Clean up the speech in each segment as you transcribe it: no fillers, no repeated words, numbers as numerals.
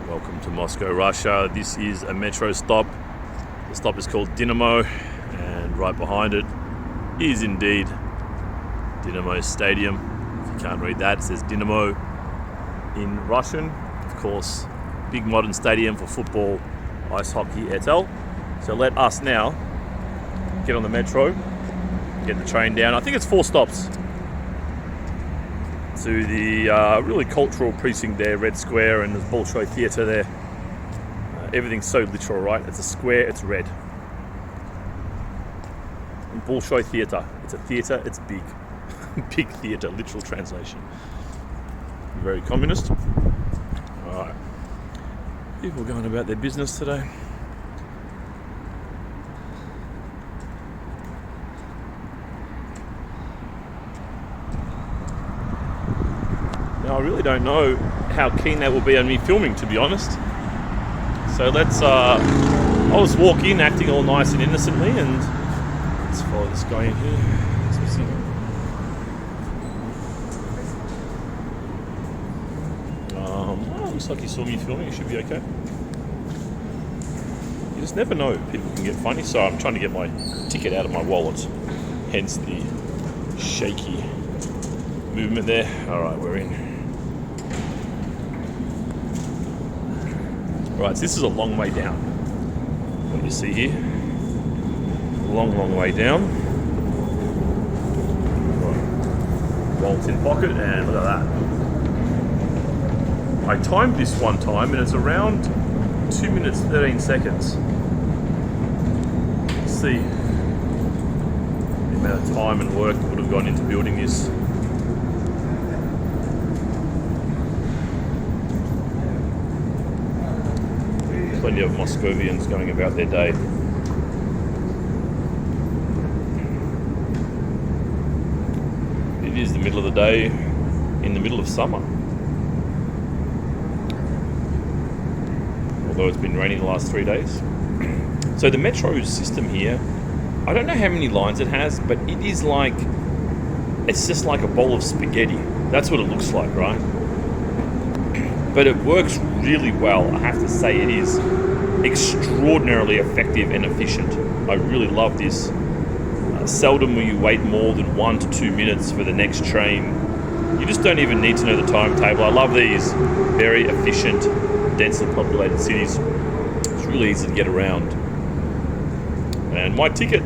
Welcome to Moscow, Russia. This is a metro stop. The stop is called Dinamo, and right behind it is indeed Dinamo Stadium. If you can't read that, it says Dinamo in Russian. Of course, big modern stadium for football, ice hockey, etc. So let us now get on the metro, get the train down. I think it's 4 stops to the really cultural precinct there, Red Square, and there's Bolshoi Theatre there. Everything's so literal, right? It's a square, it's red. And Bolshoi Theatre, it's a theatre, it's big. Big theatre, literal translation. Very communist. Alright. People going about their business today. Now, I really don't know how keen they will be on me filming, to be honest. So I'll just walk in acting all nice and innocently, and let's follow this guy in here. Looks like he saw me filming, it should be okay. You just never know, people can get funny, so I'm trying to get my ticket out of my wallet, hence the shaky movement there. Alright, we're in. Right, so this is a long way down. What you see here, long way down. Right. Wallet in pocket, and look at that. I timed this one time, and it's around 2 minutes 13 seconds. Let's see the amount of time and work that would have gone into building this. Plenty of Moscovians going about their day. It is the middle of the day in the middle of summer. Although it's been raining the last 3 days. So the metro system here, I don't know how many lines it has, but it is like, it's just like a bowl of spaghetti. That's what it looks like, right? But it works really well. I have to say, it is extraordinarily effective and efficient. I really love this. Seldom will you wait more than 1 to 2 minutes for the next train. You just don't even need to know the timetable. I love these very efficient, densely populated cities. It's really easy to get around. And my ticket,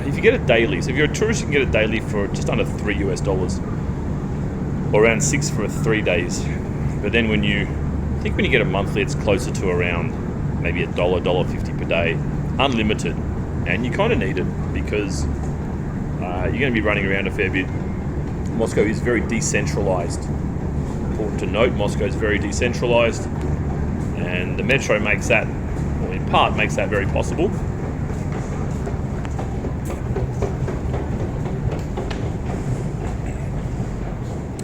if you get it daily, so if you're a tourist, you can get it daily for just under $3 US, or around 6 for 3 days. But then when you get a monthly, it's closer to around maybe $1, $1.50 per day, unlimited. And you kind of need it because you're going to be running around a fair bit. Moscow is very decentralized. Important to note, Moscow is very decentralized, and the metro makes that, or in part makes that very possible.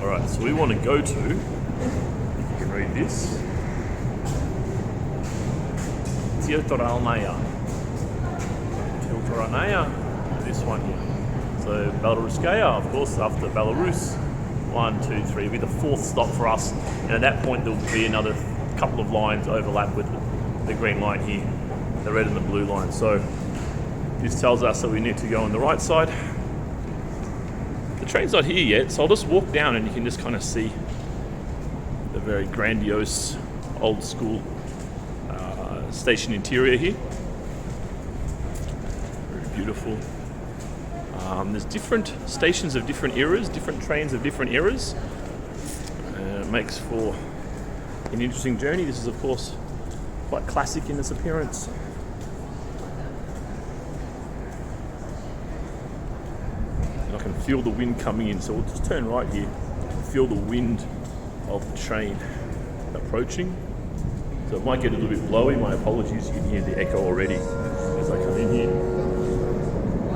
Alright, so we want to go to, if you can read this, Cathedral. This one here. So Belaruskaya, of course, after Belarus. 1, 2, 3 will be the 4th stop for us. And at that point, there'll be another couple of lines overlap with the green line here, the red and the blue line. So this tells us that we need to go on the right side. The train's not here yet, so I'll just walk down and you can just kind of see the very grandiose, old school station interior here. Very beautiful. There's different stations of different eras, different trains of different eras. It makes for an interesting journey. This is, of course, quite classic in its appearance. And I can feel the wind coming in, so we'll just turn right here. Feel the wind of the train approaching. So it might get a little bit blowy. My apologies, you can hear the echo already as I come in here.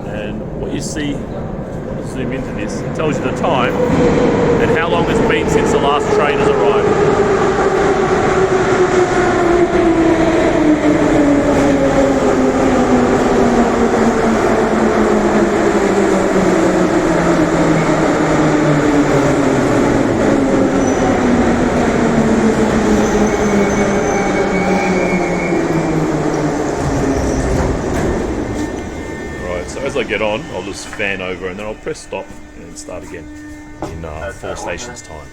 And what you see, I'll zoom into this, it tells you the time and how long it's been since the last train has arrived. I get on, I'll just fan over and then I'll press stop and then start again in 4 stations time.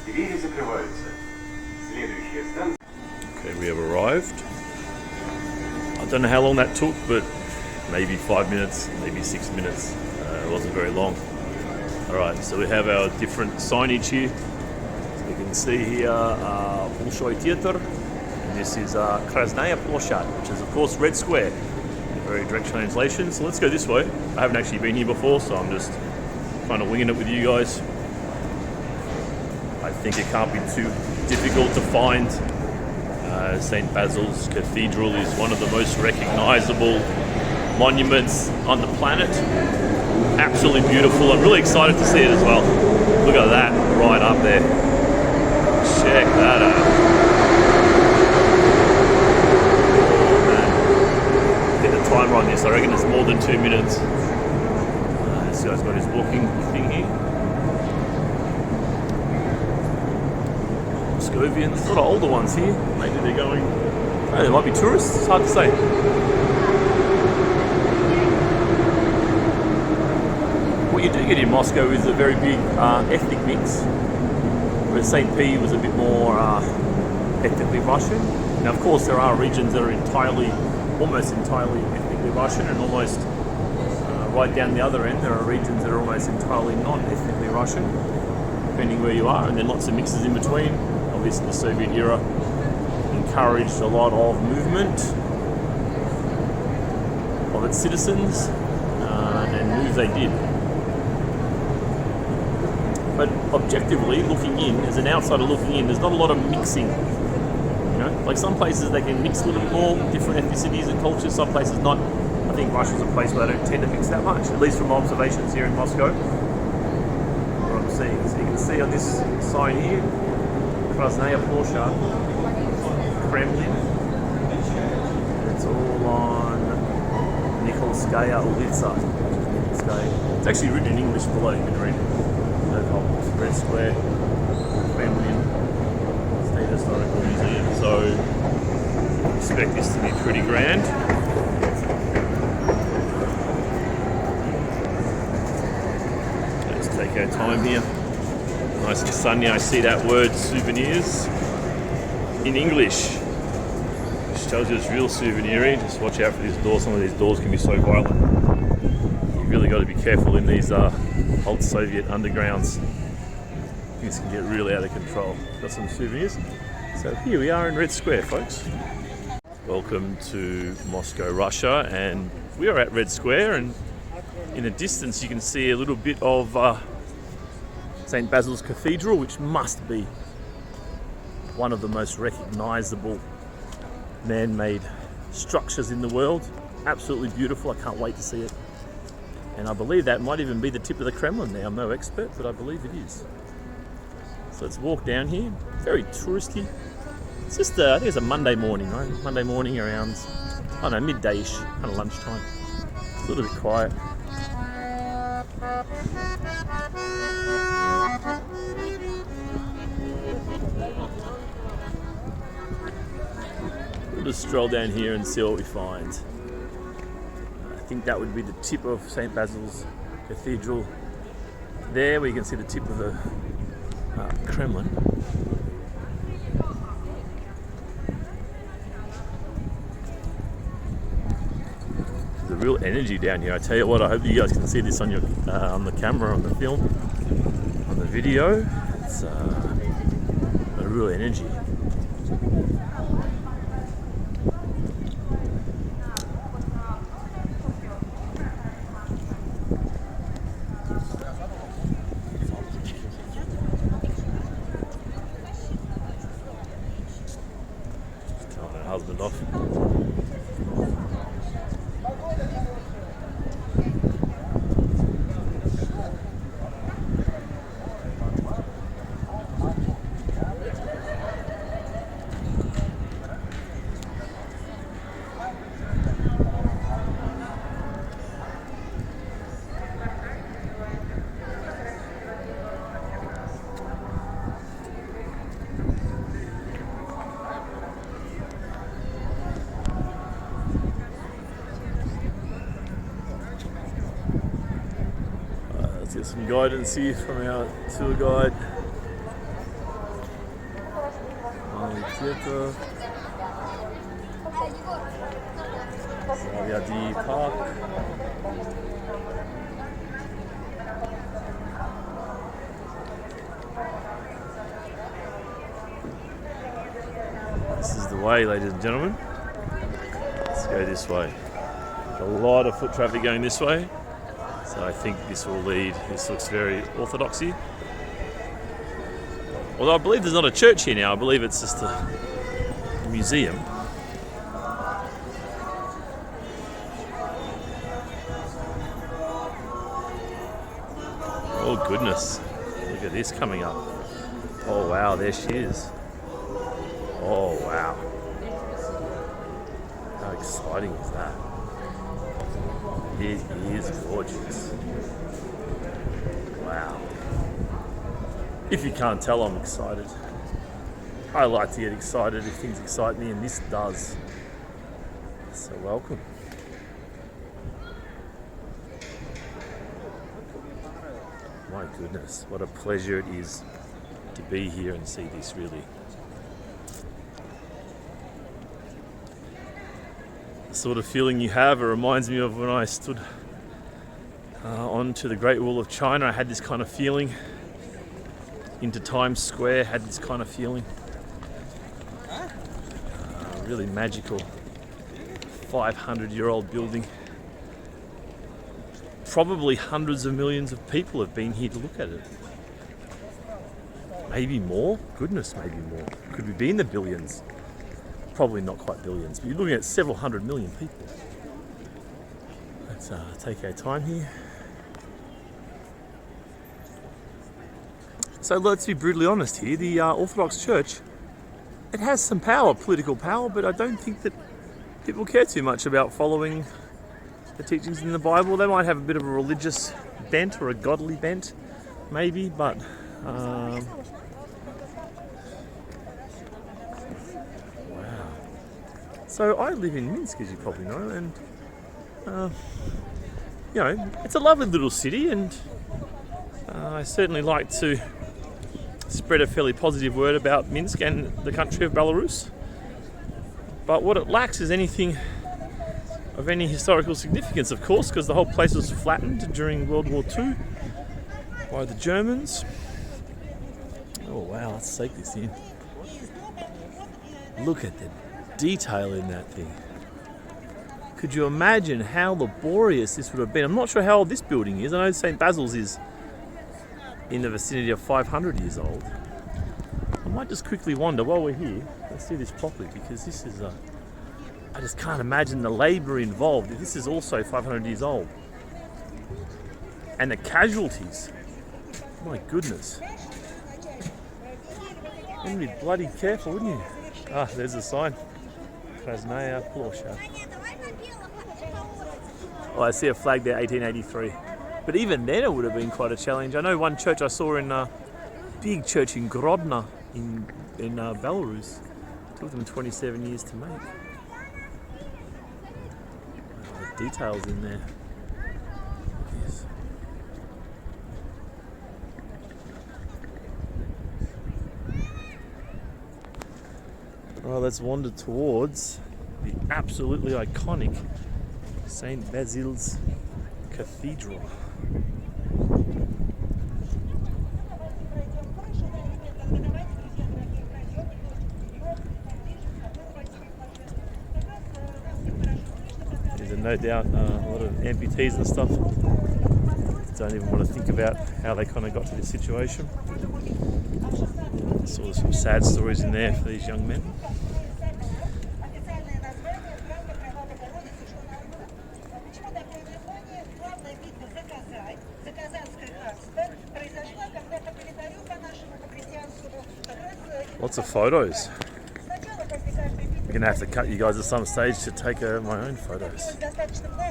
Okay, we have arrived. I don't know how long that took, but maybe 5 minutes, maybe 6 minutes. It wasn't very long. Alright, so we have our different signage here. So you can see here Bolshoi Theatre, and this is Krasnaya Ploshad, which is of course Red Square. Very direct translation. So let's go this way. I haven't actually been here before, so I'm just kind of winging it with you guys. I think it can't be too difficult to find. St. Basil's Cathedral is one of the most recognizable monuments on the planet. Absolutely beautiful. I'm really excited to see it as well. Look at that right up there. Check that out. Timer on this, I reckon it's more than 2 minutes. This guy's got his walking thing here. Moscovians, a lot of older ones here. Maybe they're going. Oh, they might be tourists. It's hard to say. What you do get in Moscow is a very big ethnic mix. Whereas St. P was a bit more ethnically Russian. Now, of course, there are regions that are almost entirely ethnically Russian, and almost right down the other end there are regions that are almost entirely not ethnically Russian, depending where you are, and then lots of mixes in between. Obviously the Soviet era encouraged a lot of movement of its citizens, and move they did. But objectively looking in, as an outsider looking in, there's not a lot of mixing. Like some places they can mix a little bit more, different ethnicities and cultures, some places not. I think Russia's a place where they don't tend to mix that much, at least from my observations here in Moscow. What I'm seeing. So you can see on this sign here, Krasnaya Ploshad, Kremlin. It's all on Nikolskaya Ulitsa. It's actually written in English below, you can read it. No problems. Red Square, Kremlin. Historical Museum, so I expect this to be pretty grand. Let's take our time here. Nice and sunny. I see that word souvenirs in English, which tells you it's real souveniry. Just watch out for this door. Some of these doors can be so violent. You've really got to be careful in these old Soviet undergrounds. Things can get really out of control. Got some souvenirs. So here we are in Red Square, folks. Welcome to Moscow, Russia, and we are at Red Square, and in the distance you can see a little bit of St. Basil's Cathedral, which must be one of the most recognizable man-made structures in the world. Absolutely beautiful. I can't wait to see it. And I believe that might even be the tip of the Kremlin now. I'm no expert, but I believe it is. So let's walk down here. Very touristy. It's just, I think it's a Monday morning, right? Monday morning around, I don't know, midday-ish, kind of lunchtime. It's a little bit quiet. We'll just stroll down here and see what we find. I think that would be the tip of St. Basil's Cathedral. There, where you can see the tip of the Kremlin. There's a real energy down here. I tell you what, I hope you guys can see this on your on the camera, on the film, on the video. It's a real energy. Husband off. some guidance here from our tour guide. Theatre. Zaviadi Park. This is the way, ladies and gentlemen. Let's go this way. A lot of foot traffic going this way, so I think this will lead. This looks very orthodox here. Although I believe there's not a church here now, I believe it's just a museum. Oh goodness, look at this coming up. Oh wow, there she is. Oh wow. How exciting is that? It is gorgeous. Wow. If you can't tell, I'm excited. I like to get excited if things excite me, and this does. So welcome. My goodness, what a pleasure it is to be here and see this, really. The sort of feeling you have, it reminds me of when I stood onto the Great Wall of China. I had this kind of feeling. Into Times Square, had this kind of feeling. Really magical. 500-year-old building. Probably hundreds of millions of people have been here to look at it. Maybe more? Goodness, maybe more. Could we be in the billions? Probably not quite billions, but you're looking at several hundred million people. Let's take our time here. So let's be brutally honest here, the Orthodox Church, it has some power, political power, but I don't think that people care too much about following the teachings in the Bible. They might have a bit of a religious bent or a godly bent, maybe, but wow. So I live in Minsk, as you probably know, and you know, it's a lovely little city, and I certainly like to spread a fairly positive word about Minsk and the country of Belarus. But what it lacks is anything of any historical significance, of course, because the whole place was flattened during World War II by the Germans. Oh wow, let's take this in. Look at the detail in that thing. Could you imagine how laborious this would have been? I'm not sure how old this building is. I know St. Basil's is in the vicinity of 500 years old. I might just quickly wander while we're here. Let's do this properly, because this is I just can't imagine the labour involved. This is also 500 years old. And the casualties. My goodness. You'd be bloody careful, wouldn't you? Ah, there's a sign. Krasnaya Plosha. Oh, I see a flag there, 1883. But even then it would have been quite a challenge. I know one church I saw in a big church in Grodno in Belarus. It took them 27 years to make. The details in there. Yes. Well, let's wander towards the absolutely iconic St. Basil's Cathedral. There's no doubt a lot of amputees and stuff don't even want to think about how they kind of got to this situation. Saw some sad stories in there for these young men. Lots of photos. I'm going to have to cut you guys at some stage to take my own photos.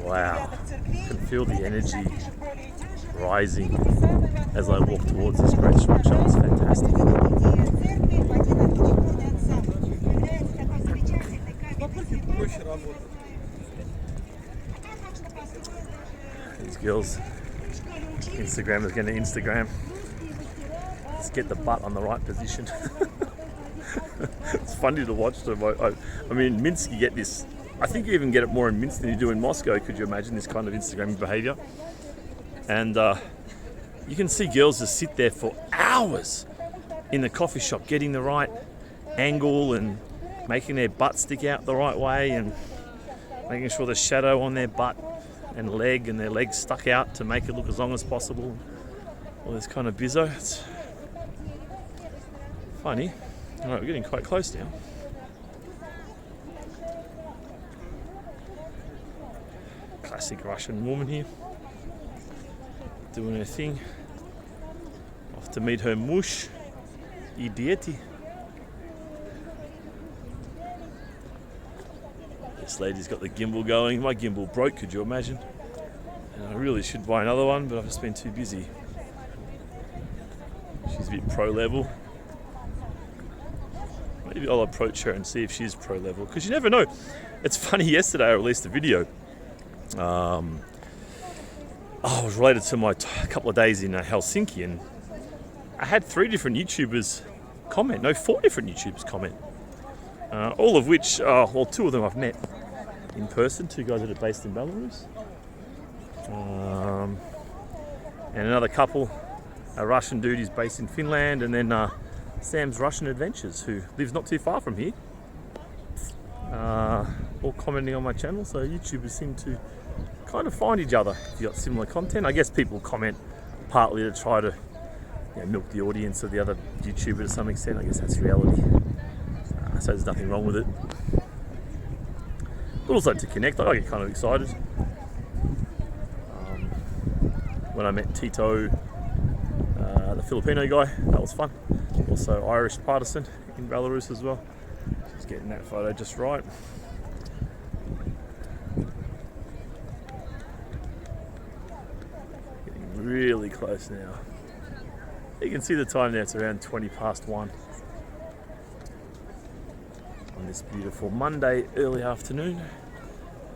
Wow. I can feel the energy rising as I walk towards this great structure. It's fantastic. These girls Instagram is going to Instagram. Let's get the butt on the right position. It's funny to watch them. I mean, in Minsk you get this. I think you even get it more in Minsk than you do in Moscow. Could you imagine this kind of Instagram behaviour? And you can see girls just sit there for hours in the coffee shop getting the right angle and making their butt stick out the right way and making sure the shadow on their butt and leg and their legs stuck out to make it look as long as possible. All this kind of bizzo. It's funny. Alright, we're getting quite close now. Classic Russian woman here, doing her thing. Off to meet her mush, Idioti. This lady's got the gimbal going. My gimbal broke, could you imagine? And I really should buy another one, but I've just been too busy. She's a bit pro level. Maybe I'll approach her and see if she's pro level, because you never know. It's funny, yesterday I released a video. I was related to my couple of days in Helsinki, and I had 3 different YouTubers comment. No, 4 different YouTubers comment. All of which, 2 of them I've met in person. 2 guys that are based in Belarus. And another couple, a Russian dude who's based in Finland, and then Sam's Russian Adventures, who lives not too far from here. All commenting on my channel, so YouTubers seem to kind of find each other if you've got similar content. I guess people comment partly to try to milk the audience of the other YouTuber to some extent. I guess that's reality. So there's nothing wrong with it. But also to connect, I get kind of excited. When I met Tito, the Filipino guy, that was fun. Also Irish partisan in Belarus as well. Just getting that photo just right. Getting really close now. You can see the time there, it's around 1:20 on this beautiful Monday early afternoon.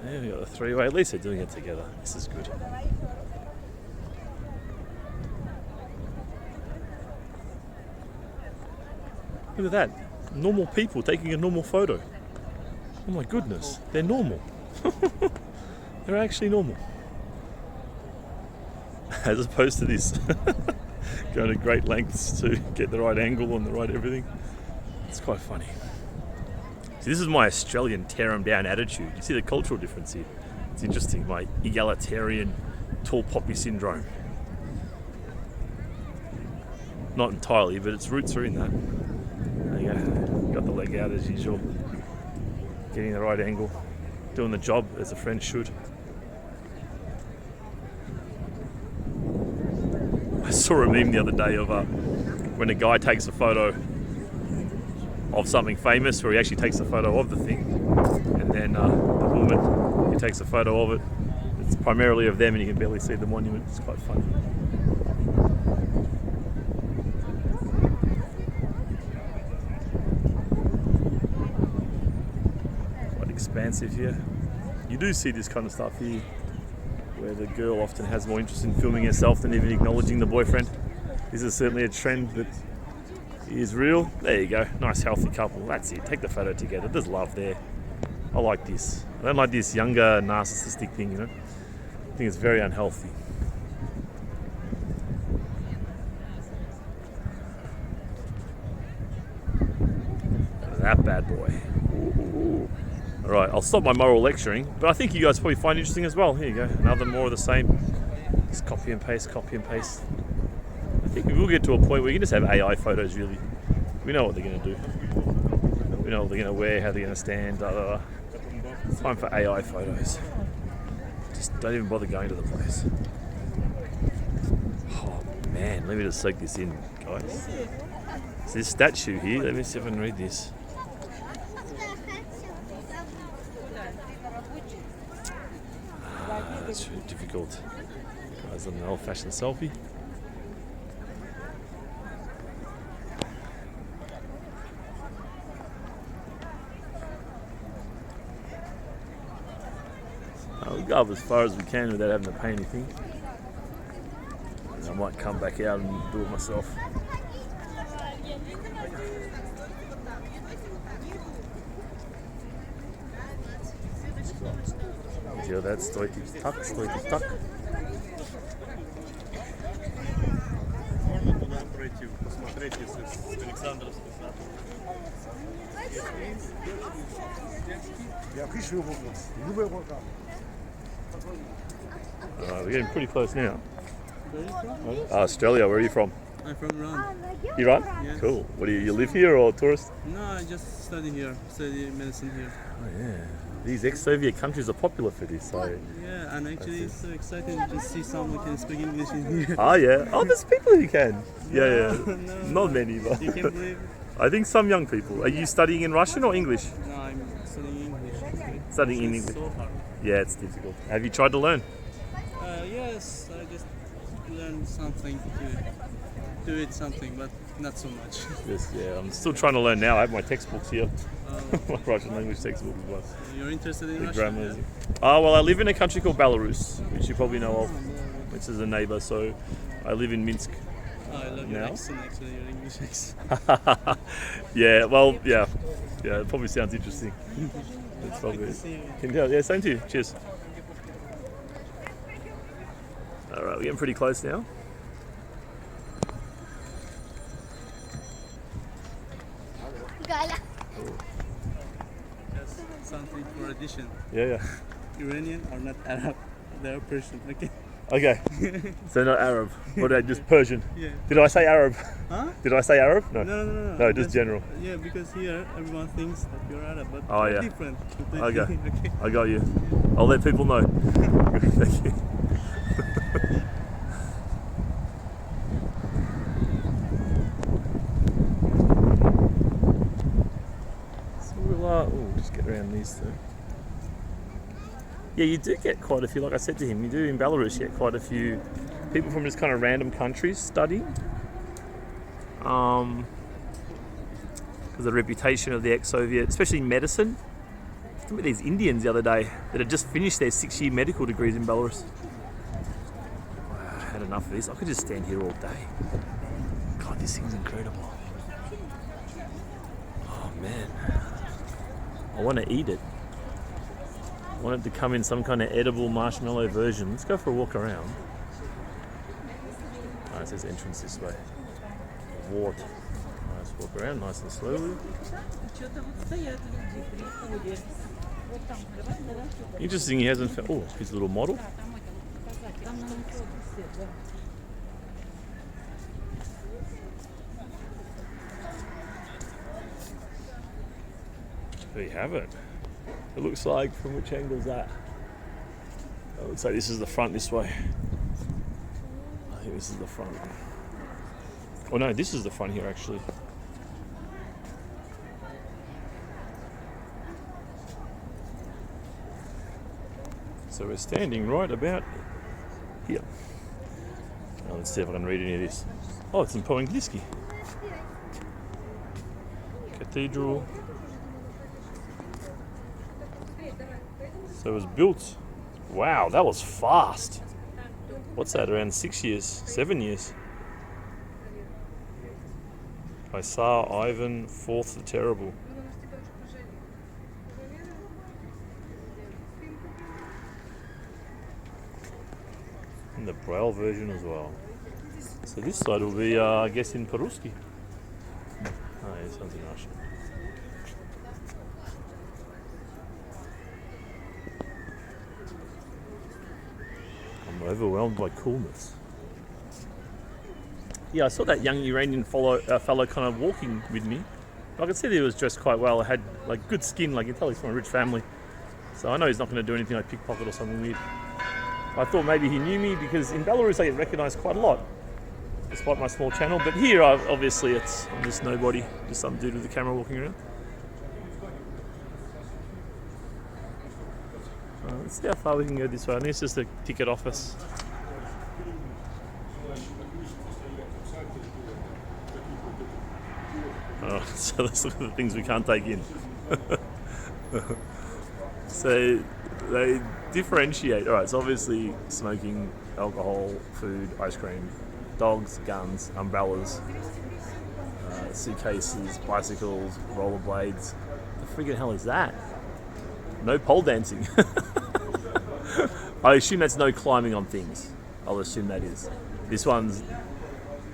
There we got the 3-way, at least they're doing it together. This is good. Look at that, normal people taking a normal photo. Oh my goodness, they're normal. They're actually normal. As opposed to this, going to great lengths to get the right angle and the right everything. It's quite funny. See, this is my Australian tear 'em down attitude. You see the cultural difference here. It's interesting, my egalitarian tall poppy syndrome. Not entirely, but its roots are in that. There you go. Got the leg out as usual. Getting the right angle. Doing the job as a friend should. I saw a meme the other day of when a guy takes a photo of something famous, where he actually takes a photo of the thing, and then the woman who takes a photo of it, it's primarily of them and you can barely see the monument. It's quite funny. Quite expansive here. You do see this kind of stuff here, where the girl often has more interest in filming herself than even acknowledging the boyfriend. This is certainly a trend that is real. There you go, nice healthy couple. That's it, take the photo together. There's love there. I like this. I don't like this younger narcissistic thing, you know. I think it's very unhealthy. That bad boy. Ooh. All right, I'll stop my moral lecturing, but I think you guys probably find it interesting as well. Here you go, another more of the same. Just copy and paste, copy and paste. I think we will get to a point where we can just have AI photos, really. We know what they're going to do. We know what they're going to wear, how they're going to stand, blah, blah, blah. It's time for AI photos. Just don't even bother going to the place. Oh man, let me just soak this in, guys. It's this statue here, let me see if I can read this. That's really difficult. Guys on an old-fashioned selfie. We'll go up as far as we can without having to pay anything. might come back out and do it myself. Yeah, that's стойте так. Можно туда пройти, посмотреть, если с Александровской сады. We're getting pretty close now. Australia, where are you from? I'm from Iran. Iran? Yes. Cool. What do you live here or tourist? No, I just study here, study medicine here. Oh yeah. These ex-Soviet countries are popular for this. Yeah, and actually it's so exciting to just see someone can speak English in here. Oh yeah. Oh, there's people who can. Yeah. No, Not many, but you can believe it? I think some young people. Are you studying in Russian or English? No, I'm studying English. Actually. Studying in It's English. so hard. Yeah, it's difficult. Have you tried to learn? Yes, I just learned something to do it something, but not so much. Yes, yeah. I'm still trying to learn now. I have my textbooks here. Uh, My Russian language textbook as well. you're interested in The Russia? grammar. Oh, well, I live in a country called Belarus, which you probably know of, which is a neighbor. So I live in Minsk. Oh, I love your Now? accent, actually, your English accent. Yeah, well, yeah. It probably sounds interesting. It's probably. Good to see you. Can you tell? Yeah, same to you. Cheers. All right, we're getting pretty close now. Just something for addition. Yeah. Iranian are not Arab, they are Persian, okay? Okay. So not Arab. What are they? Just Persian. Yeah. Did I say Arab? Huh? Did I say Arab? No. No, just general. Yeah, because here everyone thinks that you're Arab, but Oh, you're yeah. different. Okay. Okay. I got you. I'll let people know. Thank you. So we'll just get around these two. Yeah, you do get quite a few, like I said to him, you do in Belarus, you get quite a few people from just kind of random countries studying. Because the reputation of the ex-Soviet, especially medicine. I met these Indians the other day that had just finished their 6-year medical degrees in Belarus. Wow, I had enough of this. I could just stand here all day. God, this thing's incredible. Oh man. I want to eat it. I want it to come in some kind of edible marshmallow version. Let's go for a walk around. Oh, it says entrance this way. Wart. Nice walk around, nice and slowly. Interesting, he hasn't found. Oh, his little model. There you have it. It looks like, from which angle is that? It looks like this is the front this way. I think this is the front. Oh no, this is the front here actually. So we're standing right about here. Now let's see if I can read any of this. Oh, it's in po-angliski. Cathedral. So it was built. Wow, that was fast. What's that? Around 6 years, 7 years. By Tsar Ivan IV the Terrible. And the Braille version as well. So this side will be, I guess, in Peruski. Oh, yeah, this one's in Russian. I'm overwhelmed by coolness. Yeah, I saw that young Iranian fellow kind of walking with me. I could see that he was dressed quite well. Had like good skin, like you can tell he's from a rich family. So I know he's not going to do anything like pickpocket or something weird. I thought maybe he knew me because in Belarus I get recognised quite a lot, despite my small channel. But here, obviously, I'm just nobody, just some dude with a camera walking around. Let's see how far we can go this way. I think it's just a ticket office. Oh, so let's look at the things we can't take in. So they differentiate. All right, so obviously smoking, alcohol, food, ice cream. dogs, guns, umbrellas, suitcases, bicycles, rollerblades. The friggin' hell is that? No pole dancing. I assume that's no climbing on things. I'll assume that is. This one's...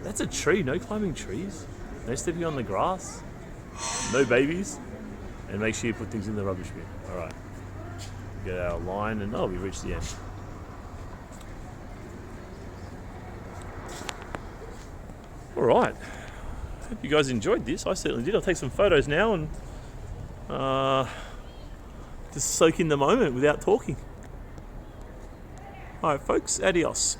That's a tree. No climbing trees. No stepping on the grass. No babies. And make sure you put things in the rubbish bin. Alright. Get our line and we've reached the end. Alright. Hope you guys enjoyed this. I certainly did. I'll take some photos now and just soak in the moment without talking. Alright folks, adios.